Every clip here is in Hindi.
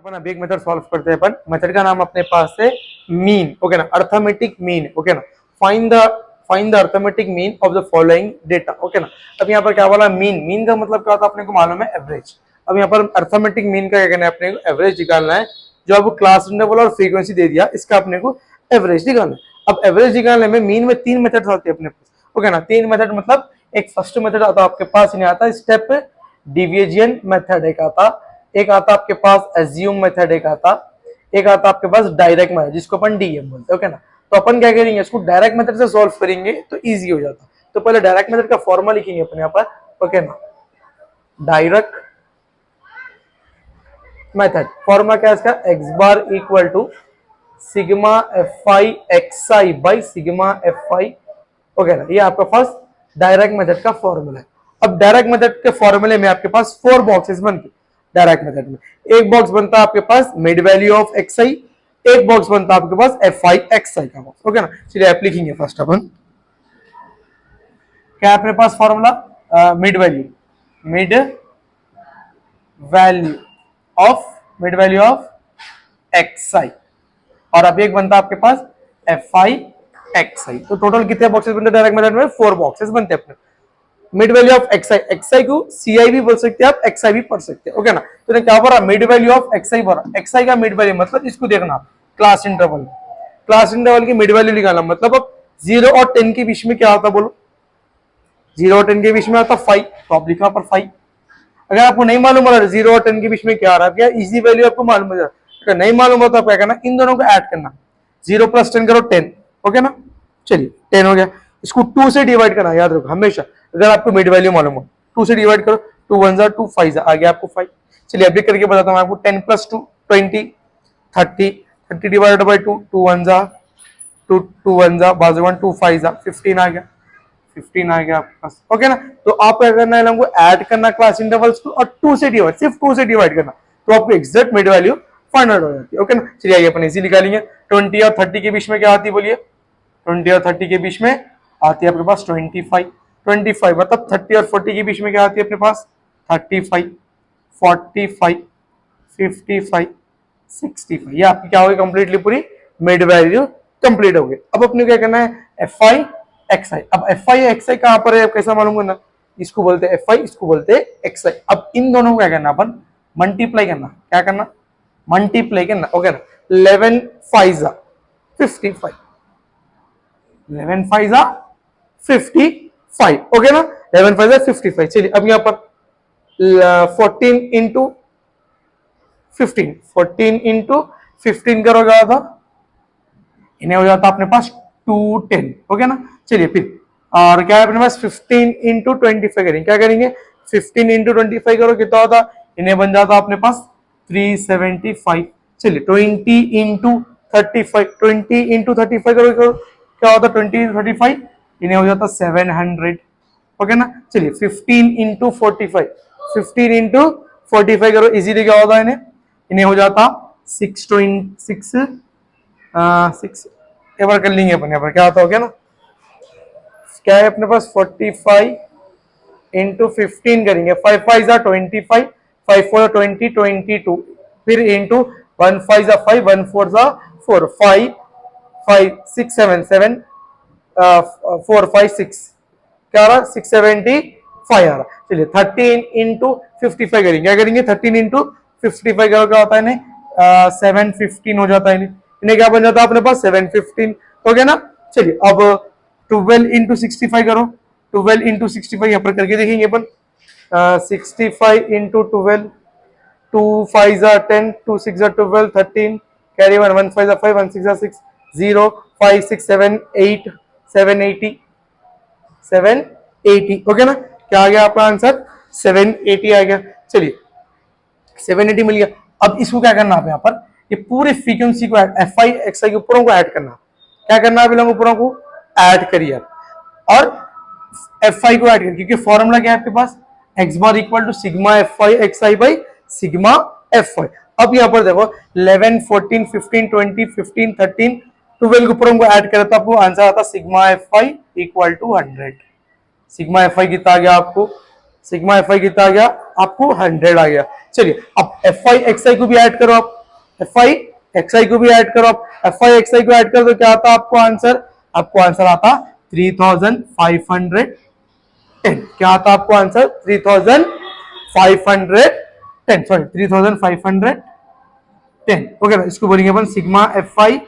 अपन अभी एक मेथड सॉल्व करते हैं। अपन मेथड का नाम अपने पास है मीन, ओके ना, अर्थमेटिक मीन, ओके ना। Find the arithmetic mean of the following data, okay ना। अब यहाँ पर क्या बोला, मीन। मीन का मतलब क्या होता है अपने को मालूम है, एवरेज। अब यहाँ पर अर्थमेटिक मीन का क्या करना है, अपने को एवरेज निकालना है। जो आपको क्लास इंटरवल और फ्रीक्वेंसी दे दिया, इसका अपने को एवरेज निकालना है। अब एवरेज निकालने में मीन में 3 मेथड आते हैं अपने पास, ओके ना। 3 मेथड मतलब एक फर्स्ट मेथड आता है आपके पास, नहीं आता स्टेप डिविजन मेथड, एक आता आपके पास एज्यूम मेथड, एक आता आपके पास डायरेक्ट मेथड, जिसको अपन डीएम बोलते हैं, ओके ना। तो अपन क्या करेंगे, इसको डायरेक्ट मेथड से सॉल्व करेंगे तो इजी हो जाता। तो पहले डायरेक्ट मेथड का फॉर्मूला लिखेंगे अपन यहाँ पर, ओके ना। डायरेक्ट मेथड फॉर्मूला क्या है इसका, x bar equal to sigma f i x i by sigma f i, okay ना। ये आपके पास डायरेक्ट मेथड का फॉर्मूला है। अब डायरेक्ट मेथड के फॉर्मूले में आपके पास 4 बॉक्सेस बनते। डायरेक्ट मेथड में एक बॉक्स बनता है आपके पास mid value of x i, एक बॉक्स बनता है आपके पास एफ आई एक्स आई का बॉक्स, ओके ना। चलिए आप लिखेंगे फर्स्ट अपन, क्या अपने पास formula, mid value of x i, और अभी एक बनता है आपके पास एफ आई एक्स आई। तो टोटल कितने बॉक्सेस बनते हैं डायरेक्ट मेथड में, 4 बॉक्सेस बनते हैं अपने। मिड वैल्यू ऑफ एक्स आई को सी आई भी बोल सकते हैं आप, एक्स आई भी पढ़ सकते हैं, ओके ना। तो क्या बोला, मिड वैल्यू ऑफ एक्स आई बोला, एक्स आई का मिड वैल्यू मतलब इसको देखना क्लास इंटरवल की मिड वैल्यू निकालना, मतलब अब 0 और 10 के बीच में क्या आता, बोलो 0 और 10 के बीच में आता 5, तो आप लिखा पर 5। अगर आपको नहीं मालूम हो रहा 0 और 10 के बीच में क्या आ रहा है, क्या इजी वैल्यू आपको मालूम हो जाए, अगर नहीं मालूम हो तो आप क्या करना, इन दोनों को ऐड करना, 0 प्लस 10 करो 10, ओके ना। चलिए 10 हो गया, इसको 2 से डिवाइड करना, याद रखो हमेशा, अगर आपको मिड वैल्यू मालूम हो 2 से डिवाइड करो, 2 1 जा 2 5 जा, आ गया आपको 5। चलिए अभी करके बताता हूँ आपको, 10 प्लस 2 20, 30 डिवाइडेड बाई 2, 2 1 जा 2 1 जा, बाजू 1 2 5 जा, 15 आ गया, 15 आ गया आपके पास, ओके ना। तो आप क्या करना है, हमको ऐड करना क्लास इंटरवल्स को, और 2 से डिवाइड, सिर्फ 2 से डिवाइड करना, तो आपको exact mid value find out हो जाती है, ओके ना। चलिए आइए अपन इजी निकालेंगे। 20 और 30 के बीच में क्या आती है, बोलिए 20 और 30 के बीच में आती है आपके पास 25 मतलब 30 और 40 के बीच में क्या आती है अपने पास 35 45 55 65। ये आपकी क्या होगी, कंप्लीटली पूरी मिड वैल्यू कंप्लीट हो गई। अब अपने क्या करना है, एफ आई एक्स आई। अब एफ आई एक्स आई कहां पर है, कैसा मालूम करना, इसको बोलते हैं एफ आई, इसको बोलते हैं एक्स आई। अब इन दोनों को क्या करना, अपन मल्टीप्लाई करना, क्या करना, मल्टीप्लाई करना, ओके ना। 11 5 जा 55, 11 5 जा 55, ओके ना, 11 5 जा 55। चलिए अब यहाँ पर 14 इंटू 15 करोगे था, इन्हें हो जाता अपने पास 210, ओके ना। चलिए फिर और क्या है अपने पास 15 इंटू 25 करेंगे, क्या करेंगे 15 इंटू 25 करो, कितना होता, इन्हें बन जाता अपने पास 375। चलिए 20 इंटू 35, 20 इंटू 35 करो, क्या होता 20 इंटू 35, इन्हें हो जाता 700, ओके ना। चलिए 15 इंटू 45, 15 इंटू 45 करो, इजीली क्या होता है, इन्हें हो जाता 6 एक बार कर लेंगे अपन, यहाँ पर क्या होता हो गया ना, क्या है अपने पास 45 इंटू 15 करेंगे, 5 5 जा 25, 5 4 20 22, फिर इंटू 1 5 जा 5, 1 4 जा 4, 5 5 6 7 7 4 5 6, क्या आ रहा 675 आ रहा। चलिए 13 इंटू 55 करेंगे, क्या करेंगे 13 इंटू 55 करो, क्या होता है इन्हें 715 हो जाता है, इन्हें क्या बन जाता है अपने पास 715, हो गया ना। चलिए अब 12 इंटू 65 करो, 12 इंटू 65 यहाँ पर करके देखेंगे अपन, 65 इंटू 12, 2 5 जा 10, 2 6 जा 12, 13 कैरी 1, 1 5 जा 5, 1 6 जा 6, 0 5 6 7 8 780, 780, ओके ना। क्या आ गया आपका आंसर 780 आ गया। चलिए 780 मिल गया। अब इसको क्या करना है, यहाँ पर ये पूरे फ्रीक्वेंसी को एफ आई एक्स आई के ऊपरों को ऐड करना, क्या करना है, बिलोंग ऊपरों को ऐड करिए और एफ आई को ऐड करिए, क्योंकि फॉर्मूला क्या है आपके पास, x bar equal to sigma f i x i by sigma f i. अब यहाँ पर देखो 11 14 15 20 15 13 12 के ऊपरों को ऐड करें तो आपको आंसर आता sigma f i equal to 100। Sigma f i कितना आ गया आपको, सिग्मा एफ आई कितना आ गया आपको 100 आ गया। चलिए अब एफ आई एक्स आई को भी ऐड करो आप, एफ आई एक्स आई को भी ऐड करो आप, एफ आई एक्स आई को ऐड करो तो क्या आता आपको आंसर, आपको आंसर आता 3510। क्या आता आपको आंसर 3510, सॉरी 3510। ओके ना, इसको बोलेंगे अपन sigma f i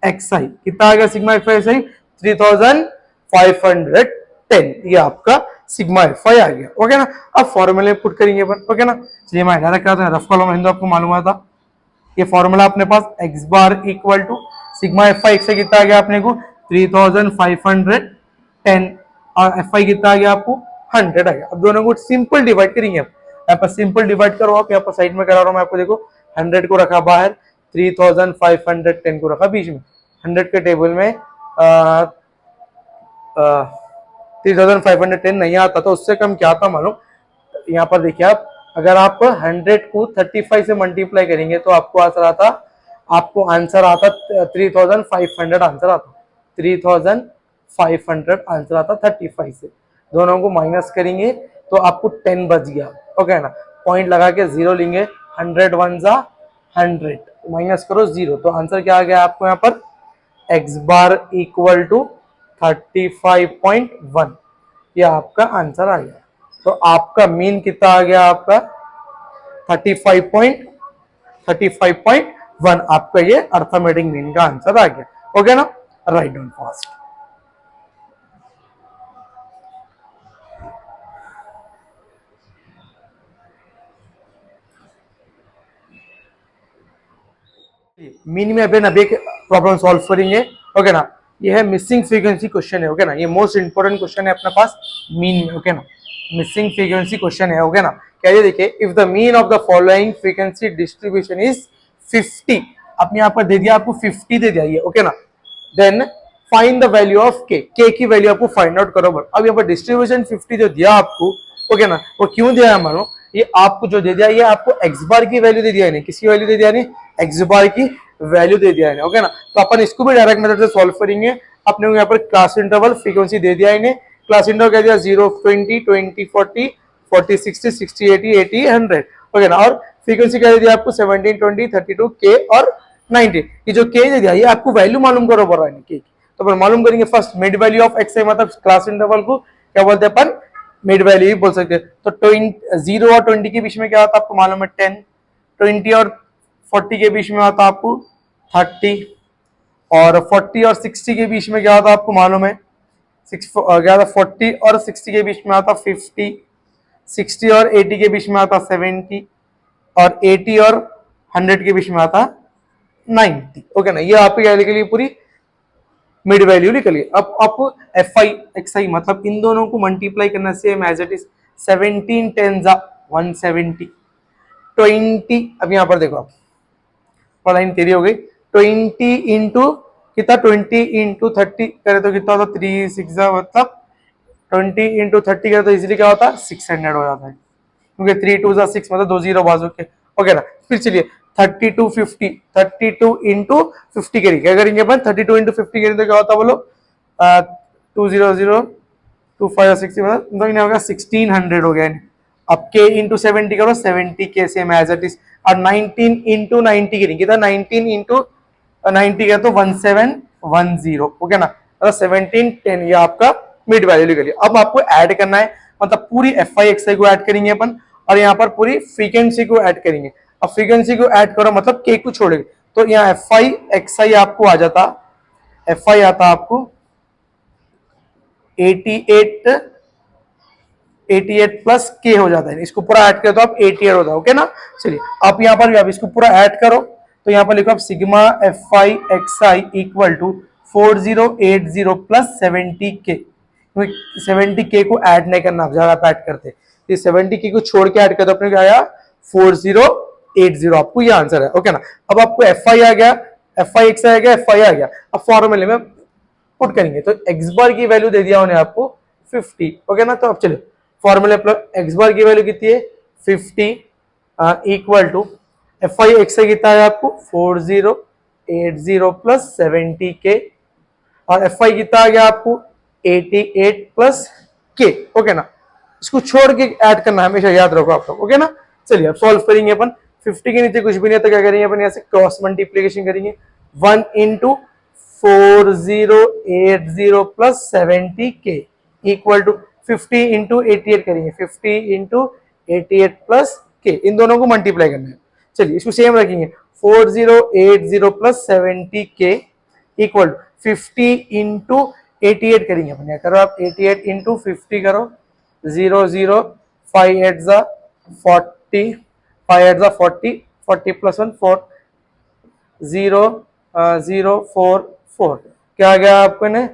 x i. कितना आ गया सिग्मा एफ आई एक्स आई? 3510, ये आपका सिग्मा एफ आई आ गया। ओके ना, अब फॉर्मूले पुट करेंगे अपन। ओके ना, चलिए मैं डायरेक्ट कराता हूं, रफ कॉलम हिंदू आपको मालूम था। ये फॉर्मूला अपने पास x bar equal to sigma f i x i कितना आ गया अपने को 3510 और एफ आई कितना आ गया आपको 100 आ गया। अब दोनों को सिंपल डिवाइड करेंगे। आप यहाँ पर सिंपल डिवाइड करो, आप यहाँ पर साइड में करा रहा हूँ मैं आपको, देखो 100 को रखा बाहर, 3510 को रखा बीच में। 100 के टेबल में 3510 नहीं आता तो उससे कम क्या था मालूम, यहाँ पर देखिए आप, अगर आप 100 को 35 से मल्टीप्लाई करेंगे तो आपको आंसर आता 3500 आंसर आता 3500 आंसर आता 35 से। दोनों को माइनस करेंगे तो आपको 10 बच गया। ओके ना, पॉइंट लगा के 0 लेंगे, 100 1 जा 100, माइनस करो 0, तो आंसर क्या आ गया आपको यहाँ पर एक्स बार इक्वल टू 35.1, ये आपका आंसर आ गया। तो आपका मीन कितना आ गया आपका 35.1, आपका ये अर्थमेटिक मीन का आंसर आ गया। ओके ना, राइट डाउन फास्ट। मीन में अभी एक प्रॉब्लम सॉल्व करेंगे। ओके ना, ये है मिसिंग फ्रीक्वेंसी क्वेश्चन है। ओके ना, ये मोस्ट इंपोर्टेंट क्वेश्चन है अपने पास मीन में। ओके ना, मिसिंग फ्रीक्वेंसी क्वेश्चन है। ओके ना, क्या ये देखिए, if the mean of the following frequency distribution is 50, अब यहाँ पर दे दिया आपको 50 दे दिया ये। ओके ना, then find the value of k की वैल्यू आपको फाइंड आउट करो। अब यहाँ पर डिस्ट्रीब्यूशन 50 जो दिया आपको, ओके ना, वो क्यों दिया है मानो, ये आपको जो दे दिया ये आपको एक्स बार की वैल्यू दे दिया नहीं, किसकी वैल्यू दे दिया नहीं, एक्स बार की वैल्यू दे दिया है। ओके ना, तो अपन इसको भी डायरेक्ट मेथड से सॉल्व करेंगे। अपने को यहाँ पर क्लास इंटरवल फ्रीक्वेंसी दे दिया इन्हें, क्लास इंटरवल कह दिया 0 20 20 40 40 60 60 80 80 100। ओके ना, और फ्रीक्वेंसी कह दिया आपको 17 20 32 के और 90। ये जो के दे दिया ये आपको वैल्यू मालूम करो बोल रहा है के, तो अपन मालूम करेंगे first mid value of x i, मतलब क्लास इंटरवल को क्या बोलते हैं अपन, मिड वैल्यू ही बोल सकते हैं। तो 0 और 20 के बीच में क्या होता है आपको मालूम है 10, 20 और 40 के बीच में आता है आपको 30, और 40 और 60 के बीच में क्या होता है आपको मालूम है 40 और 60 के बीच में आता 50, 60 और 80 के बीच में आता 70, और 80 और 100 के बीच में आता 90। ओके ना, ये आपके क्या लिख लिए पूरी मिड वैल्यू लिख लिए। अब आपको एफ आई एक्स आई मतलब इन दोनों को मल्टीप्लाई करना सेम एज इट इज, 17 10 जा 170, 20, अब यहाँ पर देखो आप लाइन तेरी हो गई, 20 इंटू कितना 20 इंटू 30 करे तो कितना होता 3 6 मतलब 20 इंटू 30 करे तो इजिली क्या होता 600 हो जाता है, क्योंकि 3 2 6 मतलब 2 0 बाजू के। ओके ना, फिर चलिए 32 50, 32 इंटू 50 करेंगे, क्या करेंगे अपन 32 इंटू 50 करेंगे तो क्या होता बोलो 200 25 60 मतलब इन्हें होगा 1600 हो गया। अब के इंटू 70 करो 70 के सेम एज इट इज, और 19 इंटू 90 करेंगे तो 19 इंटू 90 का तो 1710। ओके ना, तो 17 10 ये आपका मिड वैल्यू लिख लिया। अब आपको ऐड करना है, मतलब पूरी एफ आई एक्स आई को ऐड करेंगे अपन, और यहाँ पर पूरी फ्रीक्वेंसी को ऐड करेंगे। अब फ्रीक्वेंसी को ऐड करो मतलब के को छोड़ेंगे, तो यहाँ एफ आई एक्स आई आपको आ जाता, एफ आई आता आपको 88 प्लस के हो जाता है, इसको पूरा ऐड करो तो आप 88 होता है। ओके ना, चलिए आप यहाँ पर भी आप इसको पूरा ऐड करो, तो यहाँ पर लिखो आप sigma f i x i equal to 4080 plus 70 k, 70 के को ऐड नहीं करना, जगह पे ऐड करते, ये 70 के को छोड़ के ऐड करते अपने क्या आया 4080, आपको ये आंसर है। ओके ना, अब आपको एफ आई आ गया, एफ आई एक्स आ गया, एफ आई आ गया। अब फॉर्मूले में पुट करेंगे तो एक्स बार की वैल्यू दे दिया उन्हें आपको 50। ओके ना, तो अब चलिए फॉर्मूले एक्स बार की वैल्यू कितनी है 50 equal to f i x i कितना है आपको 4080 प्लस 70 के, और एफ आई कितना आ गया आपको 88 प्लस के। ओके ना, इसको छोड़ के ऐड करना हमेशा याद रखो आप लोग। ओके ना, चलिए अब सॉल्व करेंगे अपन 50 के नीचे कुछ भी नहीं है तो क्या करेंगे अपन यहाँ से क्रॉस मल्टीप्लीकेशन करेंगे 1 into 4080 plus 70k equal to 50 into 88 करेंगे 50 इंटू 88 प्लस के, इन दोनों को मल्टीप्लाई करना है। चलिए इसको सेम रखेंगे 4080 प्लस 70k इक्वल 50 इंटू 88 करेंगे अपन, क्या करो आप 88 इंटू 50 करो 0 0 5 8 जा 40 5 8 जा 40 40 प्लस 1 4 0 0 4 4 क्या आ गया आपको ने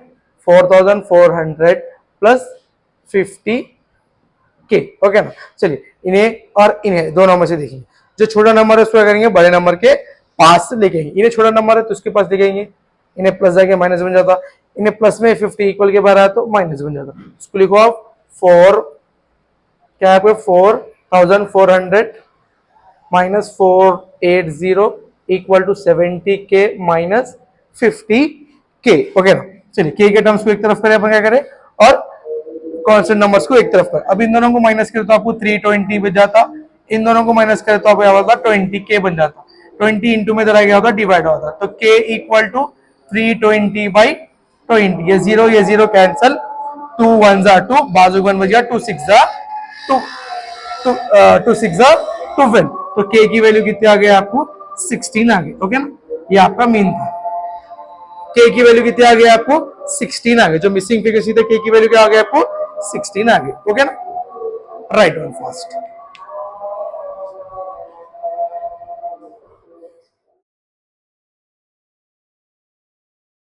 4400 प्लस 50 के, ओके ना। चलिए इन्हें और इन्हें दोनों में से देखेंगे, जो छोटा नंबर है उसको क्या करेंगे बड़े नंबर के पास से लेके, इन्हें छोटा नंबर है तो उसके पास लिखेंगे, इन्हें प्लस जाके माइनस बन जाता, इन्हें प्लस में 50 इक्वल के बाहर आया तो माइनस बन जाता। इसको लिखो आप 4 क्या है 4400 minus 480 equal to 70k minus 50k, okay ना। चलिए के टर्म्स को एक तरफ करें अपन, क्या करें और कांस्टेंट नंबर्स को एक तरफ कर। अब इन दोनों को माइनस करें तो आपको 320 बन जाता, इन दोनों को माइनस करें तो आपको यहाँ होता 20k बन जाता, 20 इंटू में दरा गया होता डिवाइड होता, तो k इक्वल टू 320 बाई 20, ये जीरो कैंसल, 2 1 जा 2 बाजू 1 बच गया, 2 6 जा 2 6 जा 12, तो k की वैल्यू कितनी आ गई आपको 16 आ गई, ओके ना। ये आपका मीन था, k की वैल्यू कितनी आ गई आपको 16 आ गई, जो मिसिंग फिगर थी k की वैल्यू क्या आ गई आपको 16 आ गई, ओके ना। Right one first.